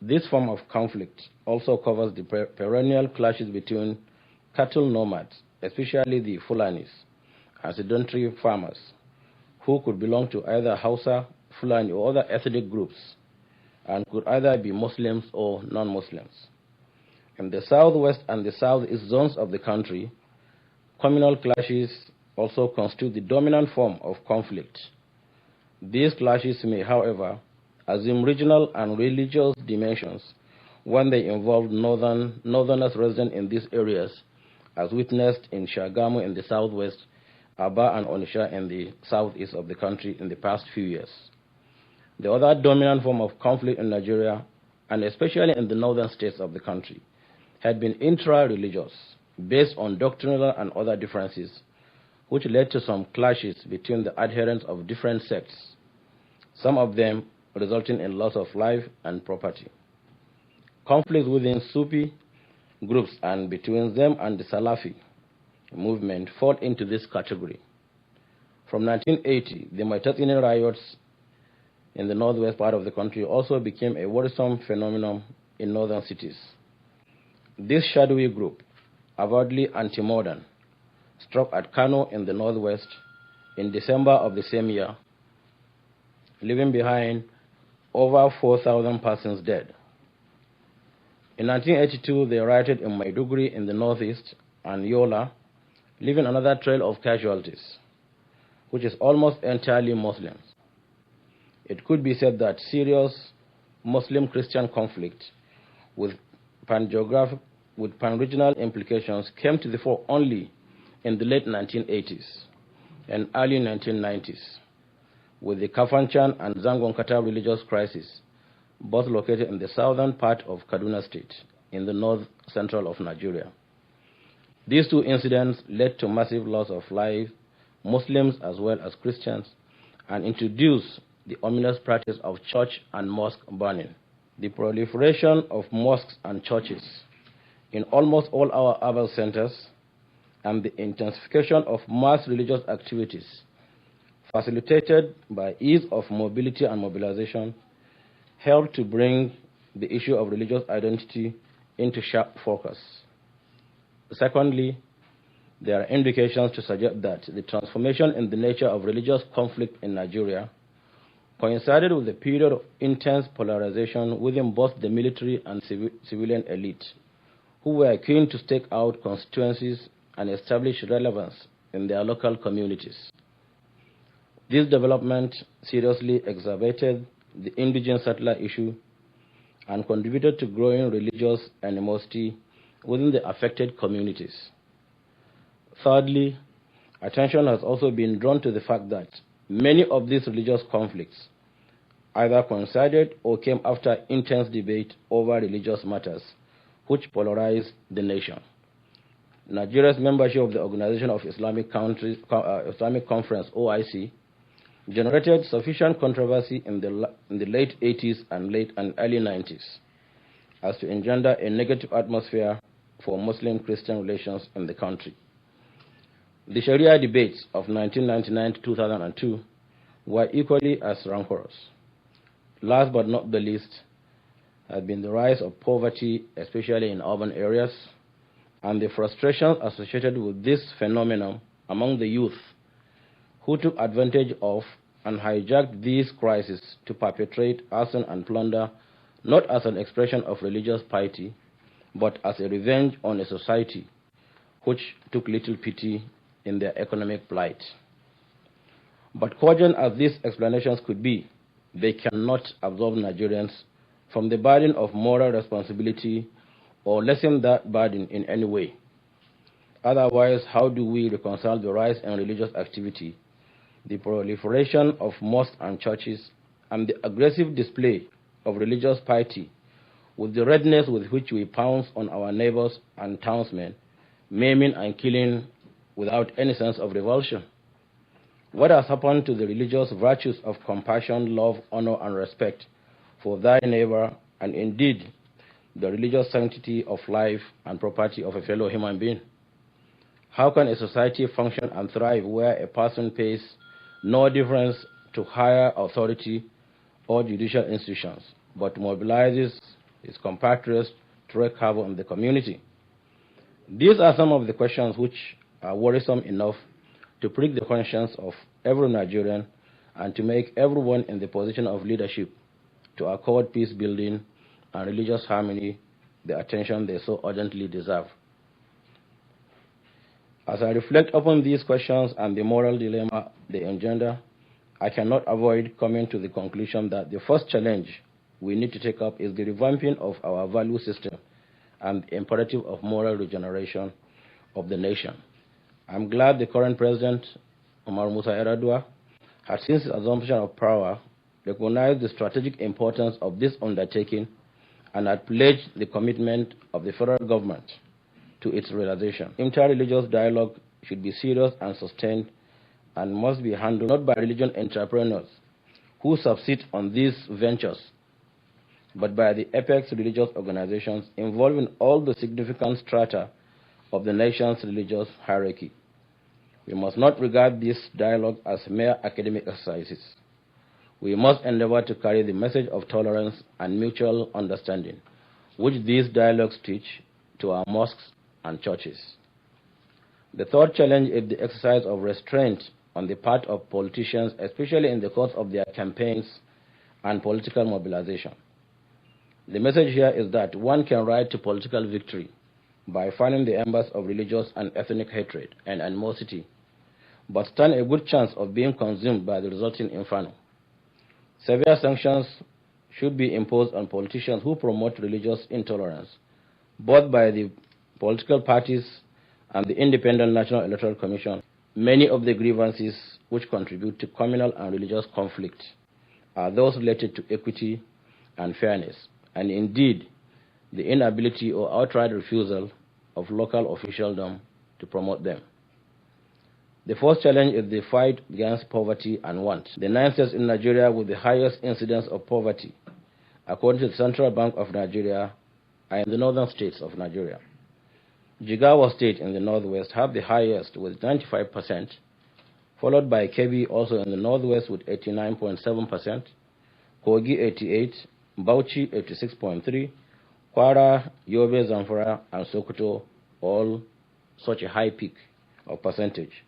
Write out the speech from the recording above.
This form of conflict also covers the perennial clashes between cattle nomads, especially the Fulanis, and sedentary farmers, who could belong to either Hausa, Fulani, or other ethnic groups, and could either be Muslims or non-Muslims. In the southwest and the southeast zones of the country, communal clashes also constitute the dominant form of conflict. These clashes may, however, assume regional and religious dimensions when they involve northerners resident in these areas, as witnessed in Shagamu in the southwest, Aba and Onisha in the southeast of the country in the past few years. The other dominant form of conflict in Nigeria, and especially in the northern states of the country, had been intra-religious, based on doctrinal and other differences, which led to some clashes between the adherents of different sects, some of them resulting in loss of life and property. Conflicts within Sufi groups and between them and the Salafi movement fall into this category. From 1980, the Maitatini riots in the northwest part of the country also became a worrisome phenomenon in northern cities. This shadowy group, avowedly anti-modern, struck at Kano in the northwest in December of the same year, leaving behind over 4,000 persons dead. In 1982, they rioted in Maiduguri in the northeast and Yola, leaving another trail of casualties, which is almost entirely Muslims. It could be said that serious Muslim-Christian conflict with pan-regional implications came to the fore only in the late 1980s and early 1990s, with the Kafanchan and Zangon-Kata religious crisis, both located in the southern part of Kaduna State, in the north-central of Nigeria. These two incidents led to massive loss of life, Muslims as well as Christians, and introduced the ominous practice of church and mosque burning. The proliferation of mosques and churches in almost all our urban centers and the intensification of mass religious activities, facilitated by ease of mobility and mobilization, helped to bring the issue of religious identity into sharp focus. Secondly, there are indications to suggest that the transformation in the nature of religious conflict in Nigeria coincided with a period of intense polarization within both the military and civilian elite, who were keen to stake out constituencies and establish relevance in their local communities. This development seriously exacerbated the indigenous settler issue and contributed to growing religious animosity within the affected communities. Thirdly, attention has also been drawn to the fact that many of these religious conflicts either coincided or came after intense debate over religious matters, which polarized the nation. Nigeria's membership of the Organization of Islamic Conference, OIC, generated sufficient controversy in the late 80s and early 90s as to engender a negative atmosphere for Muslim-Christian relations in the country. The Sharia debates of 1999 to 2002 were equally as rancorous. Last but not the least has been the rise of poverty, especially in urban areas, and the frustrations associated with this phenomenon among the youth, who took advantage of and hijacked these crises to perpetrate arson and plunder, not as an expression of religious piety, but as a revenge on a society which took little pity in their economic plight. But cogent as these explanations could be, they cannot absolve Nigerians from the burden of moral responsibility or lessen that burden in any way. Otherwise, how do we reconcile the rise in religious activity, the proliferation of mosques and churches, and the aggressive display of religious piety with the readiness with which we pounce on our neighbors and townsmen, maiming and killing without any sense of revulsion? What has happened to the religious virtues of compassion, love, honor, and respect for thy neighbor, and indeed the religious sanctity of life and property of a fellow human being? How can a society function and thrive where a person pays no difference to higher authority or judicial institutions, but mobilizes his compatriots to wreak havoc on the community? These are some of the questions which are worrisome enough to prick the conscience of every Nigerian and to make everyone in the position of leadership to accord peace building and religious harmony the attention they so urgently deserve. As I reflect upon these questions and the moral dilemma they engender, I cannot avoid coming to the conclusion that the first challenge we need to take up is the revamping of our value system and the imperative of moral regeneration of the nation. I'm glad the current president, Umar Musa Yar'Adua, has since his assumption of power recognized the strategic importance of this undertaking and had pledged the commitment of the federal government to its realization. Inter-religious dialogue should be serious and sustained and must be handled not by religion entrepreneurs who subsist on these ventures, but by the apex religious organizations involving all the significant strata of the nation's religious hierarchy. We must not regard this dialogue as mere academic exercises. We must endeavor to carry the message of tolerance and mutual understanding, which these dialogues teach, to our mosques and churches. The third challenge is the exercise of restraint on the part of politicians, especially in the course of their campaigns and political mobilization. The message here is that one can ride to political victory by fanning the embers of religious and ethnic hatred and animosity, but stand a good chance of being consumed by the resulting inferno. Severe sanctions should be imposed on politicians who promote religious intolerance, both by the political parties and the Independent National Electoral Commission. Many of the grievances which contribute to communal and religious conflict are those related to equity and fairness, and indeed the inability or outright refusal of local officialdom to promote them. The first challenge is the fight against poverty and want. The 9 states in Nigeria with the highest incidence of poverty, according to the Central Bank of Nigeria, are in the northern states of Nigeria. Jigawa State in the northwest have the highest with 95%, followed by Kebbi also in the northwest with 89.7%, Kogi 88%, Bauchi 86.3%, Kwara, Yobe, Zamfara, and Sokoto all such a high peak of percentage.